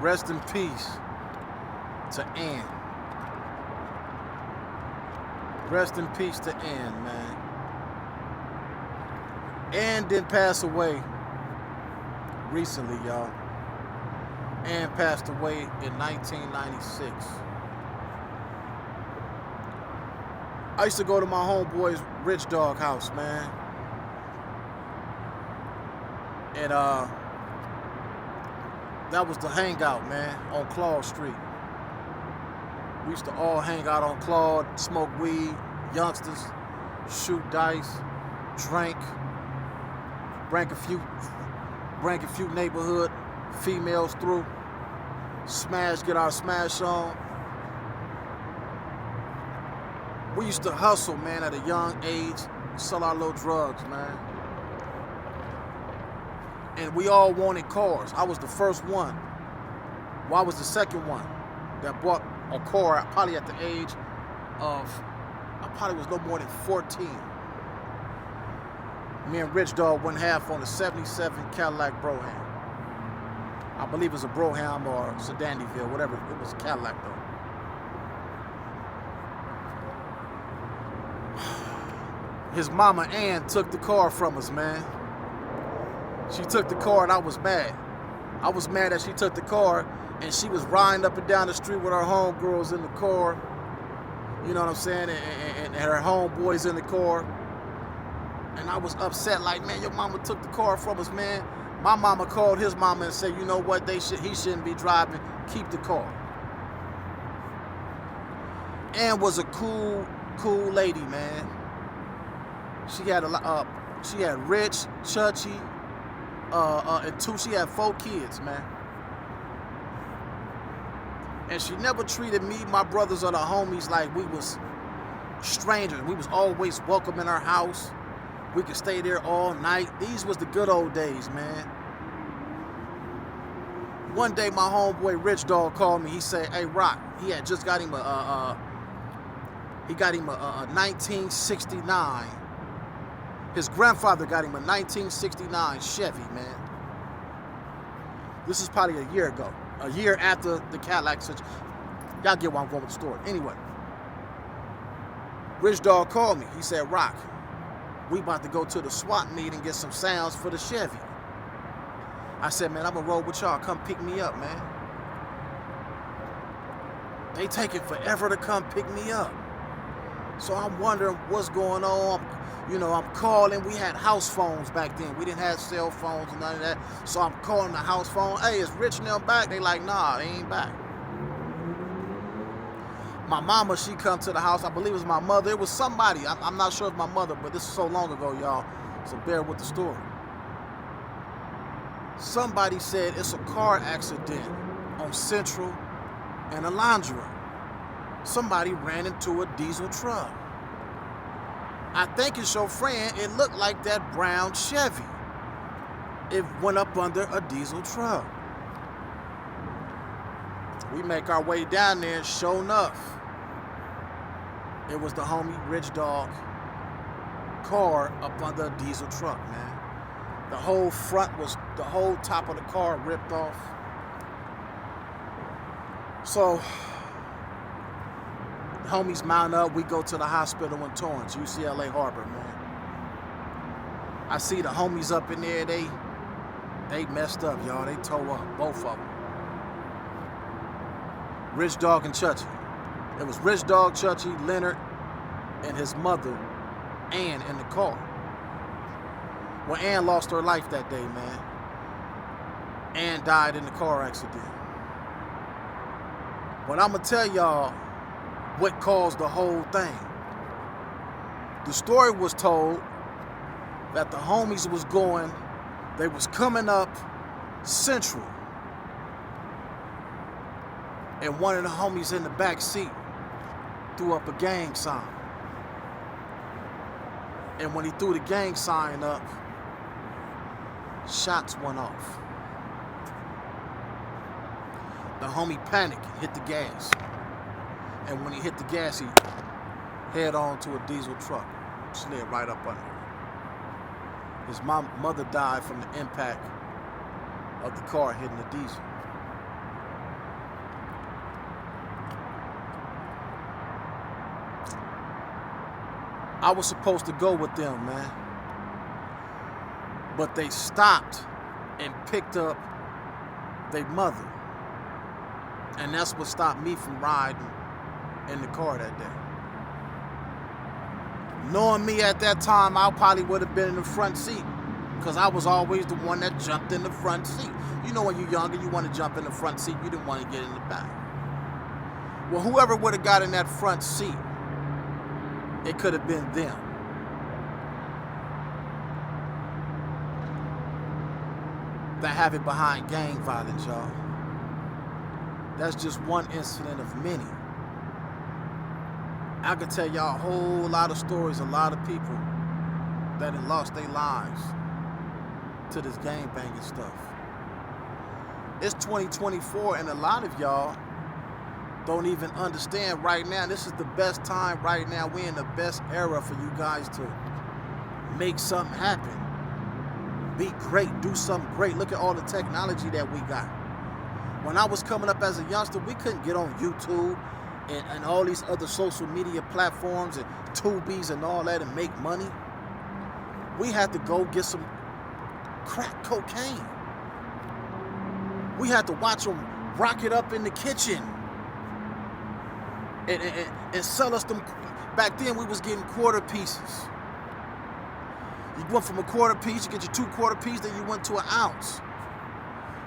Rest in peace to Ann. Rest in peace to Ann, man. Ann didn't pass away recently, y'all. Ann passed away in 1996. I used to go to my homeboy's Rich Dog house, man. And that was the hangout, man, on Claude Street. We used to all hang out on Claude, smoke weed, youngsters, shoot dice, drink, bring a few neighborhood females through, smash, get our smash on. We used to hustle, man, at a young age, sell our little drugs, man. And we all wanted cars. I was the first one. Well, I was the second one that bought a car, probably at the age of, I probably was no more than 14. Me and Rich Dog went half on a 77 Cadillac Brougham. I believe it was a Brougham or Sedan DeVille, whatever. It was a Cadillac, though. His mama, Ann, took the car from us, man. She took the car and I was mad. I was mad that she took the car and she was riding up and down the street with her homegirls in the car. You know what I'm saying? And her homeboys in the car. And I was upset, like, man, your mama took the car from us, man. My mama called his mama and said, you know what, he shouldn't be driving, keep the car. Ann was a cool lady, man. She had she had Rich, Chutchy, and she had 4 kids, man. And she never treated me, my brothers, or the homies like we was strangers. We was always welcome in her house. We could stay there all night. These was the good old days, man. One day, my homeboy Rich Dog called me. He said, "Hey, Rock," he had just got him a 1969. His grandfather got him a 1969 Chevy, man. This is probably a year ago. A year after the Cadillac situation. Y'all get where I'm going with the story. Anyway, Rich Dog called me. He said, "Rock, we about to go to the SWAT meet and get some sounds for the Chevy." I said, "Man, I'm going to roll with y'all. Come pick me up, man." They taking forever to come pick me up. So I'm wondering what's going on. You know, I'm calling. We had house phones back then. We didn't have cell phones and none of that. So I'm calling the house phone. "Hey, is Rich and them back?" They like, "Nah, they ain't back." My mama, she come to the house. I believe it was my mother. It was somebody. I'm not sure if my mother, but this is so long ago, y'all. So bear with the story. Somebody said it's a car accident on Central and Alondra. Somebody ran into a diesel truck. I think it's your friend. It looked like that brown Chevy. It went up under a diesel truck. We make our way down there, and sure enough, it was the homie Rich Dog car up under a diesel truck, man. The whole the whole top of the car ripped off. So, the homies mount up, we go to the hospital in Torrance, UCLA Harbor, man. I see the homies up in there, they messed up, y'all. They tore up, both of them. Rich Dog and Chutchy. It was Rich Dog, Chutchy, Leonard, and his mother, Ann, in the car. Well, Ann lost her life that day, man. Ann died in the car accident. But I'm going to tell y'all what caused the whole thing. The story was told that the homies they was coming up Central. And one of the homies in the back seat threw up a gang sign. And when he threw the gang sign up, shots went off. The homie panicked and hit the gas. And when he hit the gas, he head on to a diesel truck. Slid right up under it. His mother died from the impact of the car hitting the diesel. I was supposed to go with them, man. But they stopped and picked up their mother. And that's what stopped me from riding in the car that day. Knowing me at that time, I probably would have been in the front seat, because I was always the one that jumped in the front seat. You know, when you're younger, you want to jump in the front seat. You didn't want to get in the back. Well, whoever would have got in that front seat, it could have been them. That have it behind gang violence, y'all. That's just one incident of many. I could tell y'all a whole lot of stories, a lot of people that have lost their lives to this gang banging stuff. It's 2024, and a lot of y'all don't even understand right now. This is the best time right now. We're in the best era for you guys to make something happen. Be great, do something great. Look at all the technology that we got. When I was coming up as a youngster, we couldn't get on YouTube and all these other social media platforms and Tubies and all that and make money. We had to go get some crack cocaine. We had to watch them rock it up in the kitchen and sell us them. Back then, we was getting quarter pieces. You went from a quarter piece, you get your 2 quarter piece, then you went to an ounce.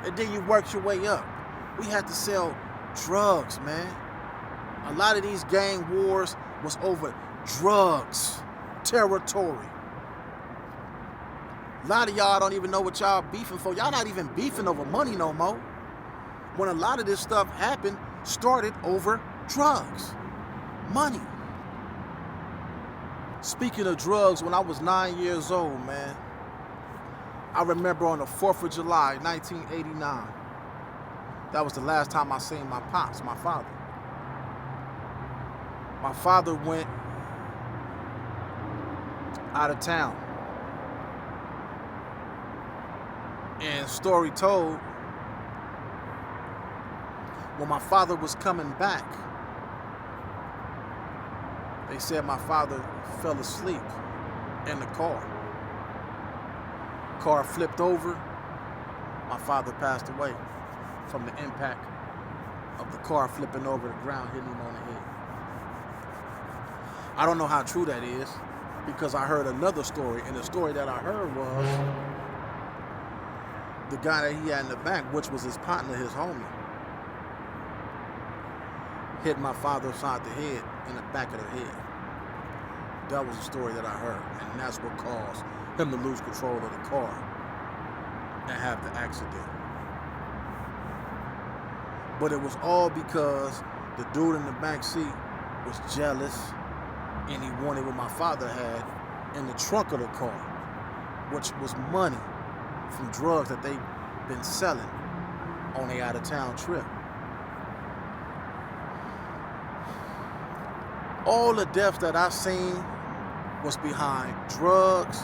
And then you worked your way up. We had to sell drugs, man. A lot of these gang wars was over drugs, territory. A lot of y'all don't even know what y'all beefing for. Y'all not even beefing over money no more. When a lot of this stuff happened, started over drugs, money. Speaking of drugs, when I was 9 years old, man, I remember on the 4th of July, 1989, that was the last time I seen my pops, my father. My father went out of town. And story told, when my father was coming back, they said my father fell asleep in the car. Car flipped over. My father passed away from the impact of the car flipping over the ground, hitting him on the head. I don't know how true that is, because I heard another story, and the story that I heard was the guy that he had in the back, which was his partner, his homie, hit my father upside the head, in the back of the head. That was the story that I heard, and that's what caused him to lose control of the car and have the accident. But it was all because the dude in the back seat was jealous, and he wanted what my father had in the trunk of the car, which was money from drugs that they'd been selling on a out-of-town trip. All the deaths that I seen was behind drugs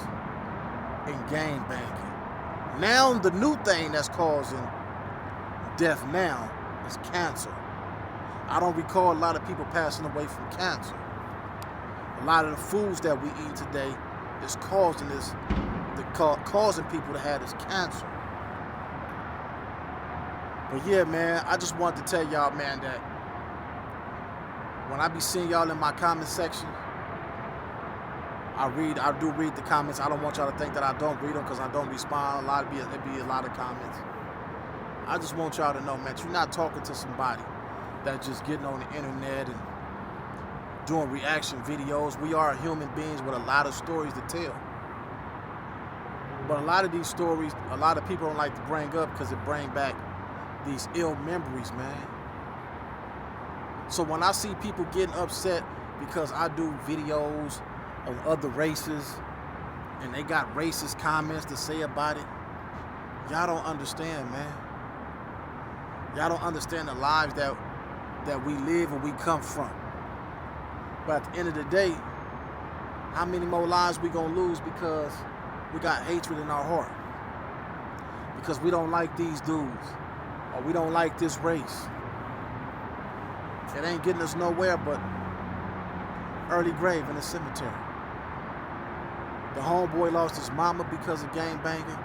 and gang banging. Now the new thing that's causing death now is cancer. I don't recall a lot of people passing away from cancer. A lot of the foods that we eat today is causing this, causing people to have this cancer. But yeah, man, I just wanted to tell y'all, man, that when I be seeing y'all in my comment section, I do read the comments. I don't want y'all to think that I don't read them, because I don't respond. It be a lot of comments. I just want y'all to know, man, you're not talking to somebody that's just getting on the internet and doing reaction videos. We are human beings with a lot of stories to tell. But a lot of these stories, a lot of people don't like to bring up, because it brings back these ill memories, man. So when I see people getting upset because I do videos on other races and they got racist comments to say about it, y'all don't understand, man. Y'all don't understand the lives that we live and we come from. But at the end of the day, how many more lives we gonna lose because we got hatred in our heart? Because we don't like these dudes, or we don't like this race. It ain't getting us nowhere but early grave in the cemetery. The homeboy lost his mama because of gang banging.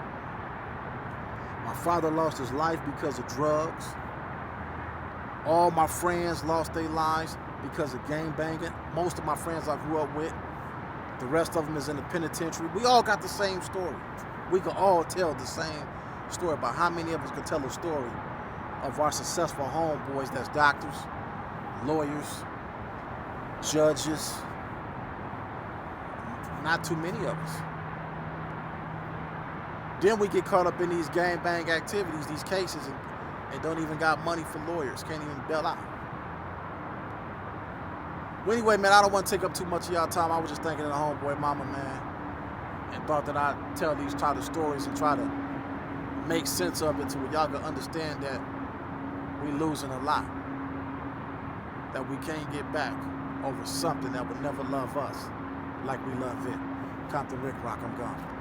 My father lost his life because of drugs. All my friends lost their lives because of gang banging. Most of my friends I grew up with, the rest of them is in the penitentiary. We all got the same story. We can all tell the same story, but how many of us can tell a story of our successful homeboys that's doctors, lawyers, judges? Not too many of us. Then we get caught up in these gang bang activities, these cases, and don't even got money for lawyers, can't even bail out. Well, anyway, man, I don't want to take up too much of y'all time. I was just thinking of the homeboy mama, man, and thought that I'd tell these type of stories and try to make sense of it to where y'all can understand that we losing a lot, that we can't get back over something that would never love us like we love it. Compton Rick Rock, I'm gone.